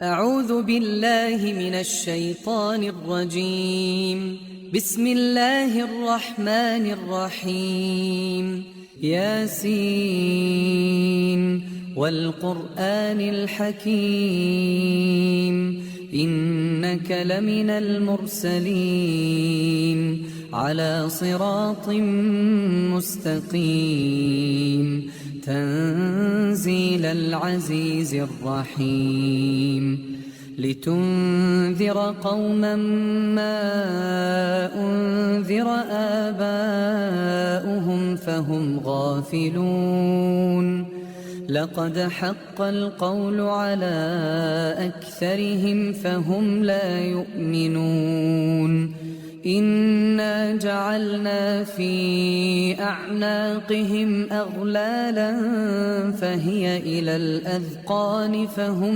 أعوذ بالله من الشيطان الرجيم. بسم الله الرحمن الرحيم. ياسين والقرآن الحكيم إنك لمن المرسلين على صراط مستقيم تنزيل العزيز الرحيم لتنذر قوما ما أنذر آباؤهم فهم غافلون لقد حق القول على أكثرهم فهم لا يؤمنون إنا جعلنا في أعناقهم أغلالا فهي إلى الأذقان فهم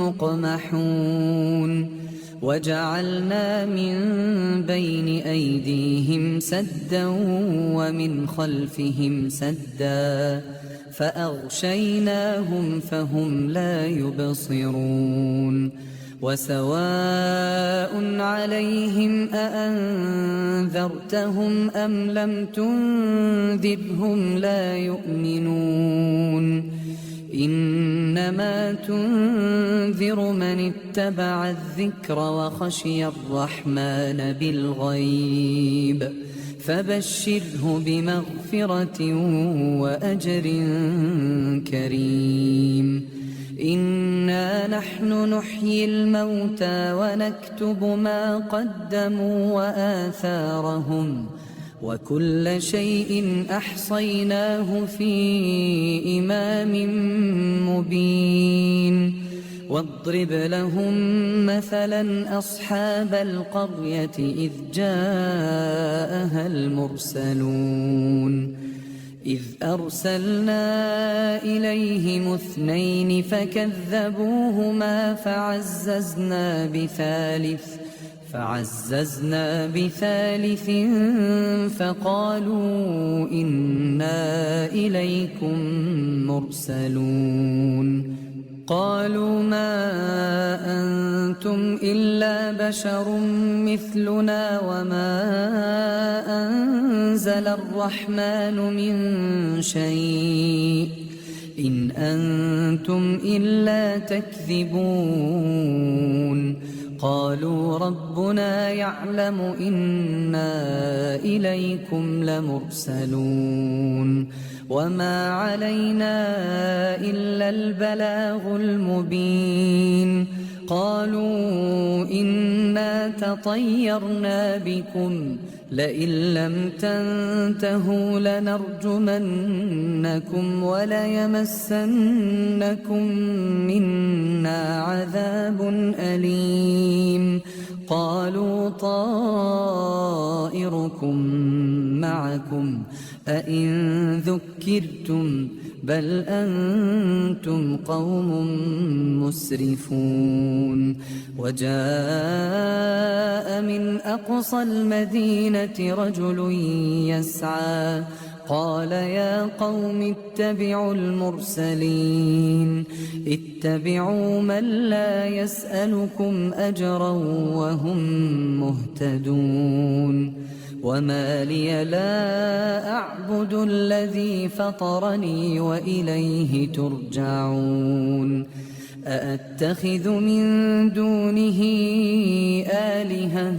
مقمحون وجعلنا من بين أيديهم سدا ومن خلفهم سدا فأغشيناهم فهم لا يبصرون وسواء عليهم أأنذرتهم أم لم تنذرهم لا يؤمنون إنما تنذر من اتبع الذكر وخشي الرحمن بالغيب فبشره بمغفرة وأجر كريم إنا نحن نحيي الموتى ونكتب ما قدموا وآثارهم وكل شيء أحصيناه في إمام مبين واضرب لهم مثلا أصحاب القرية إذ جاءها المرسلون إذ أرسلنا إليهم اثنين فكذبوهما فعززنا بثالث فقالوا إنا إليكم مرسلون قالوا ما أنتم إلا بشر مثلنا وما أنزل الرحمن من شيء إن أنتم إلا تكذبون قالوا ربنا يعلم إنا إليكم لمرسلون وما علينا إلا البلاغ المبين قالوا إنا تطيرنا بكم لئن لم تنتهوا لنرجمنكم وليمسنكم منا عذاب أليم قالوا طائركم معكم أئن ذكرتم بل أنتم قوم مسرفون وجاء من أقصى المدينة رجل يسعى قال يا قوم اتبعوا المرسلين اتبعوا من لا يسألكم أجرا وهم مهتدون وما لي لا أعبد الذي فطرني وإليه ترجعون أأتخذ من دونه آلهة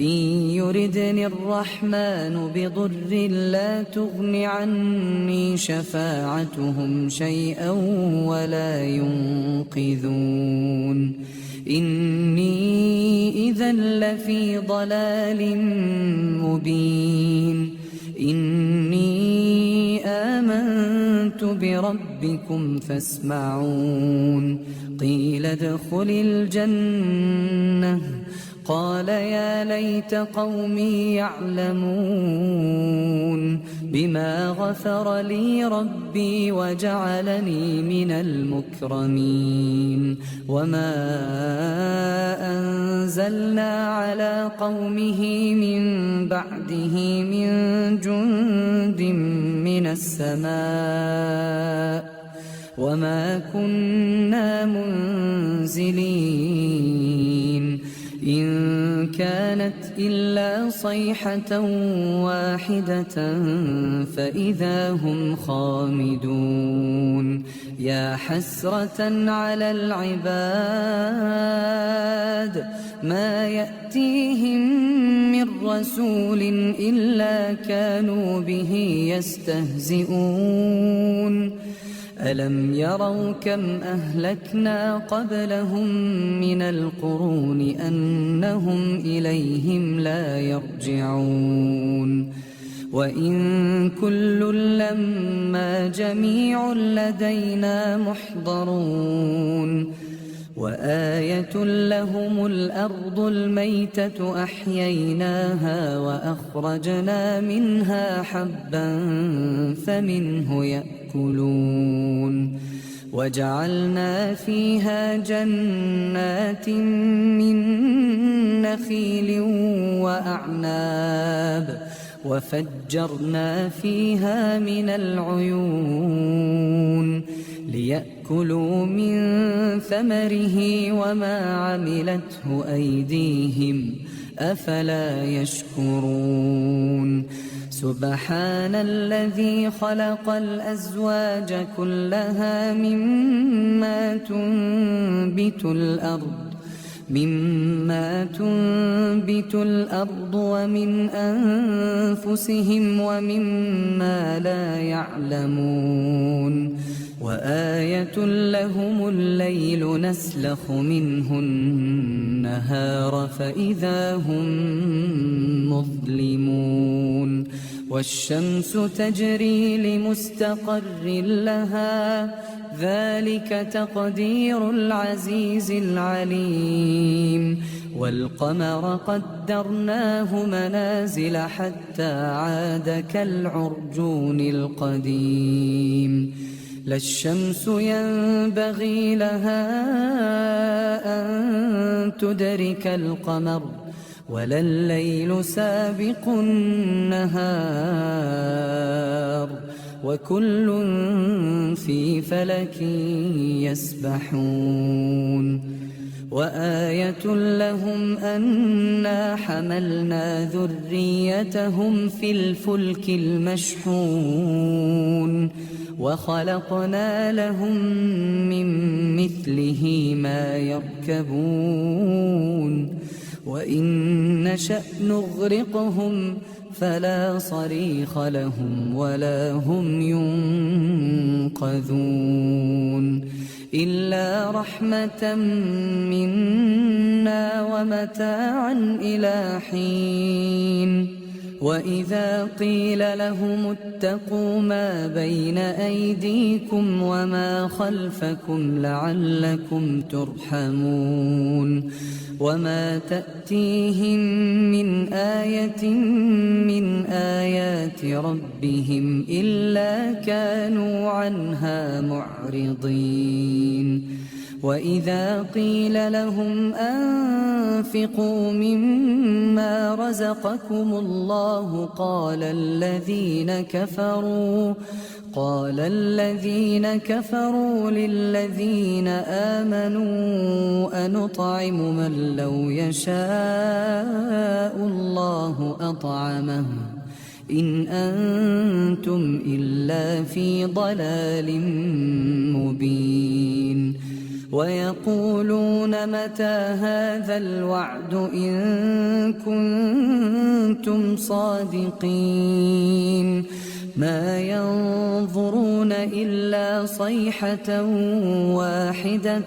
إن يردني الرحمن بضر لا تغن عني شفاعتهم شيئا ولا ينقذون إني إذا لفي ضلال مبين إني آمنت بربكم فاسمعون قيل ادخل الجنة قال يا ليت قومي يعلمون بما غفر لي ربي وجعلني من المكرمين وما أنزلنا على قومه من بعده من جند من السماء وما كنا منزلين إن كانت إلا صيحة واحدة فإذا هم خامدون يا حسرة على العباد ما يأتيهم من رسول إلا كانوا به يستهزئون ألم يروا كم أهلكنا قبلهم من القرون أنهم إليهم لا يرجعون وإن كل لما جميع لدينا محضرون وآية لهم الأرض الميتة أحييناها وأخرجنا منها حبا فمنه يأكلون وجعلنا فيها جنات من نخيل وأعناب وفجرنا فيها من العيون ليأكلوا من ثمره وما عملته أيديهم أفلا يشكرون سبحان الذي خلق الأزواج كلها مما تنبت الأرض ومن أنفسهم ومما لا يعلمون وآية لهم الليل نسلخ منه النهار فإذا هم مظلمون والشمس تجري لمستقر لها ذلك تقدير العزيز العليم والقمر قدرناه منازل حتى عاد كالعرجون القديم لا الشمس ينبغي لها أن تدرك القمر ولا الليل سابق النهار وكل في فلك يسبحون وآية لهم أنا حملنا ذريتهم في الفلك المشحون وخلقنا لهم من مثله ما يركبون وإن نشأ نغرقهم فلا صريخ لهم ولا هم ينقذون إلا رحمة منا ومتاعا إلى حين وإذا قيل لهم اتقوا ما بين أيديكم وما خلفكم لعلكم ترحمون وما تأتيهم من آية من آيات ربهم إلا كانوا عنها معرضين وإذا قيل لهم أنفقوا مما رزقكم الله قال الذين كفروا للذين آمنوا أنطعم من لو يشاء الله أطعمه إن أنتم إلا في ضلال مبين ويقولون متى هذا الوعد إن كنتم صادقين ما ينظرون إلا صيحة واحدة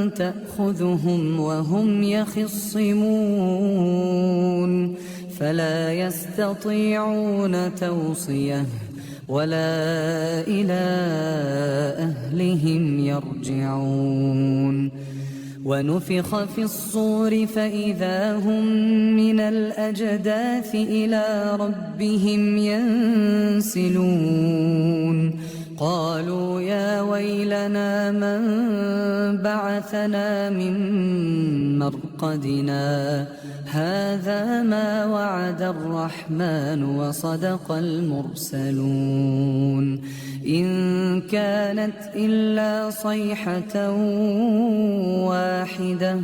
تأخذهم وهم يخصمون فلا يستطيعون توصية ولا إلى أهلهم يرجعون ونفخ في الصور فإذا هم من الأجداث إلى ربهم ينسلون قالوا يا ويلنا من بعثنا من مرقدنا هذا ما وعد الرحمن وصدق المرسلون إن كانت إلا صيحة واحدة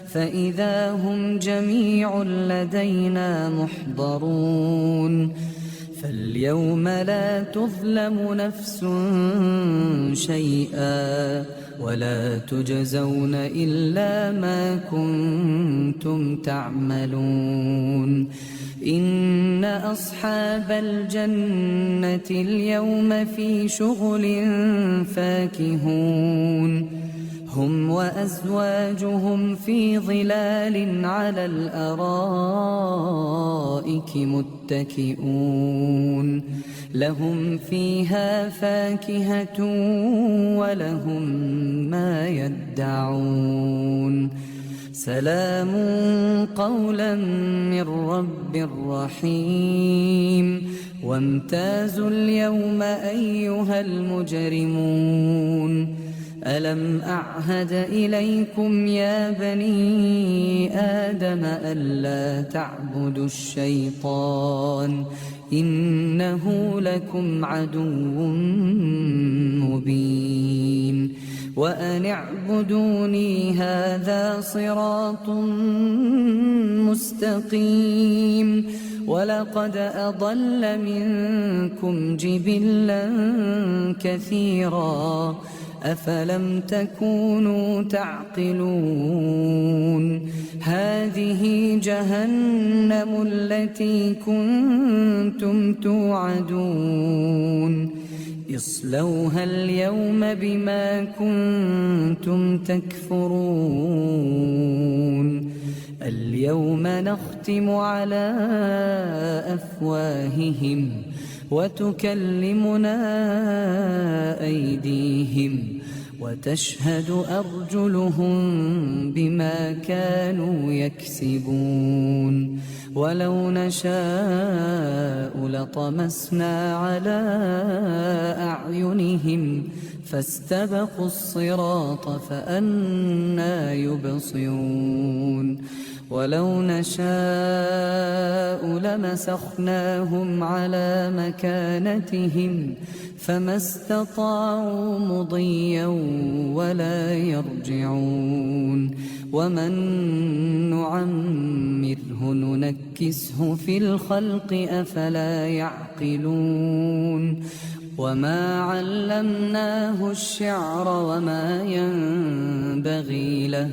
فإذا هم جميع لدينا محضرون فاليوم لا تظلم نفس شيئا ولا تجزون إلا ما كنتم تعملون إن أصحاب الجنة اليوم في شغل فاكهون هم وأزواجهم في ظلال على الأرائك متكئون لهم فيها فاكهة ولهم ما يدعون سلام قولا من رب رحيم وامتازوا اليوم أيها المجرمون ألم أعهد إليكم يا بني آدم ألا تعبدوا الشيطان إنه لكم عدو مبين وأن اعبدوني هذا صراط مستقيم ولقد أضل منكم جبلا كثيرا أفلم تكونوا تعقلون هذه جهنم التي كنتم توعدون اصلوها اليوم بما كنتم تكفرون اليوم نختم على أفواههم وتكلمنا أيديهم وتشهد أرجلهم بما كانوا يكسبون ولو نشاء لطمسنا على أعينهم فاستبقوا الصراط فأنى يبصرون ولو نشاء لمسخناهم على مكانتهم فما استطاعوا مضيا ولا يرجعون ومن نعمره ننكسه في الخلق أفلا يعقلون وما علمناه الشعر وما ينبغي له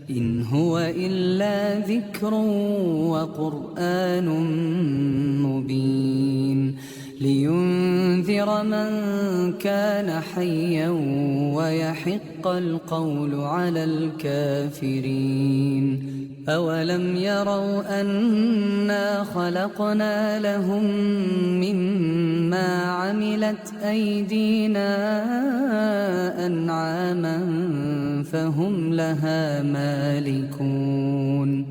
إن هو إلا ذكر وقرآن مبين لينذر من كان حيا ويحق القول على الكافرين أولم يروا أنا خلقنا لهم مما عملت أيدينا أنعاما فهم لها مالكون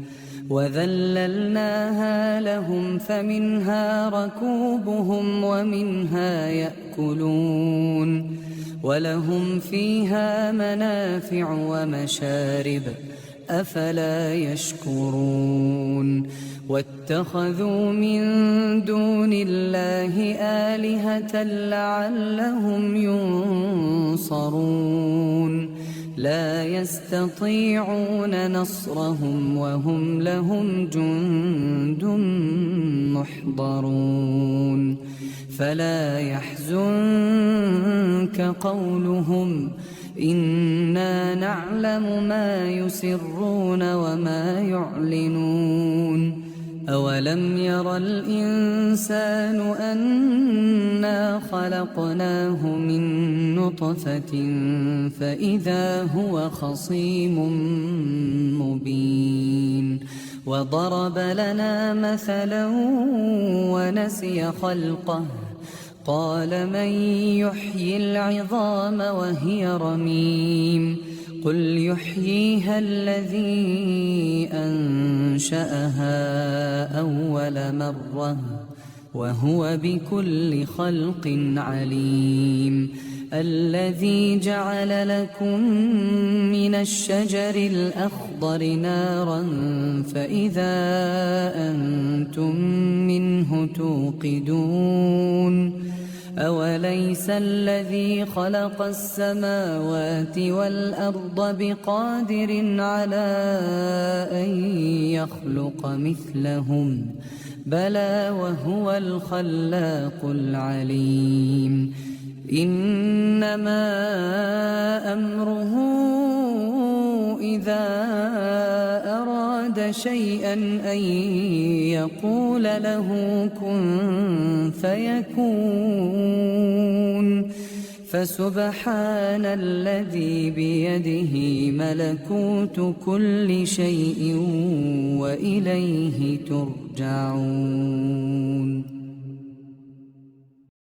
وذللناها لهم فمنها ركوبهم ومنها يأكلون ولهم فيها منافع ومشارب أفلا يشكرون واتخذوا من دون الله آلهة لعلهم ينصرون لا يستطيعون نصرهم وهم لهم جند محضرون فلا يحزنك قولهم إنا نعلم ما يسرون وما يعلنون أولم ير الإنسان أنا خلقناه من نطفة فإذا هو خصيم مبين وضرب لنا مثلا ونسي خلقه قال من يحيي العظام وهي رميم قل يحييها الذي أنشأها أول مرة وهو بكل خلق عليم. الذي جعل لكم من الشجر الأخضر نارا فإذا أنتم منه توقدون أوليس الذي خلق السماوات والأرض بقادر على أن يخلق مثلهم بلى وهو الخلاق العليم. إنما أمره إذا أراد شيئا أن يقول له كن فيكون. فسبحان الذي بيده ملكوت كل شيء وإليه ترجعون.